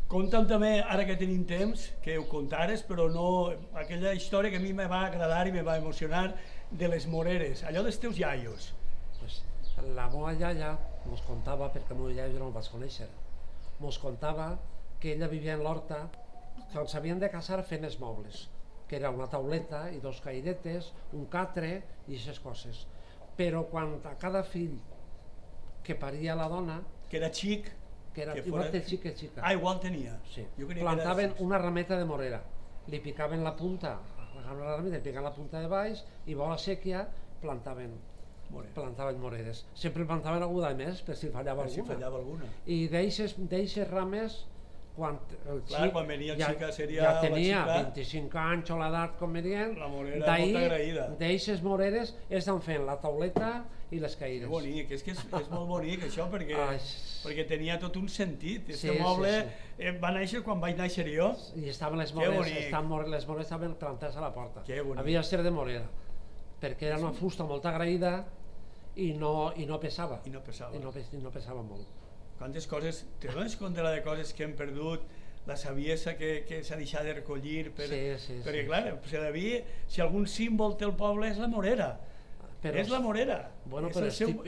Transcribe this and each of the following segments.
Conta'm també, ara que tenim temps, que ho contares, però no aquella història que a mi me va agradar i me va emocionar de les moreres, allò dels teus iaios. Pues, la meva iaia mos contava, perquè el meu iaio jo no el vaig conèixer, mos contava que ella vivia en l'horta, quan s'havien de casar fent els mobles, que era una tauleta i dos cairetes, un catre i aquestes coses. Però quan a cada fill que paria la dona, Que era xic, que era que igual fora... que xica, igual tenia. sí. Jo creia Plantaven que era... una rameta de morera, li picaven la punta, agafaven la rameta, li picaven la punta de baix i a la sèquia plantaven moreres. Sempre plantaven alguna més per si fallava alguna. I d'eixes rames, quan el xic quan venia el xica ja tenia 25 anys o l'edat convenient, la morera molt agraïda. D'eixes moreres estan fent la tauleta i les caires. Que bonic, és que és molt bonic això, perquè tenia tot un sentit. Este moble va néixer quan vaig néixer jo. I estaven les moles estaven plantades a la porta. Havia de ser de morera, perquè era una fusta molt agraïda i no pesava. I no pesava molt. Quantes coses, te dones compte de coses que hem perdut, la saviesa que s'ha deixat de recollir, perquè clar, si algun símbol té el poble és la morera, és la morera,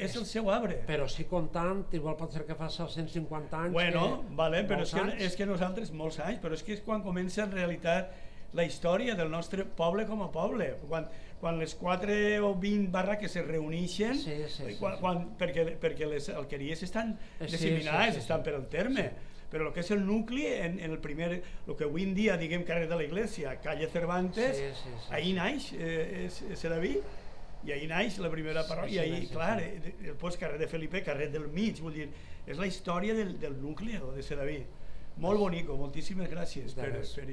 és el seu arbre. Però si comptant, igual pot ser que fa 150 anys... Bueno, però és que nosaltres, molts anys, però és que és quan comença en realitat la història del nostre poble com a poble, quan les 4 o 20 barraques es reuneixen, perquè les alqueries estan disseminades, estan per al terme, però el que és el nucli, en el primer, el que avui en dia diguem carrer de la Iglesia, calle Cervantes, ahir naix Sedaví, i ahir naix la primera parròquia, i ahir, clar, després carrer de Felipe, carrer del mig, vull dir, és la història del nucli de Sedaví. Molt bonic, moltíssimes gràcies per això.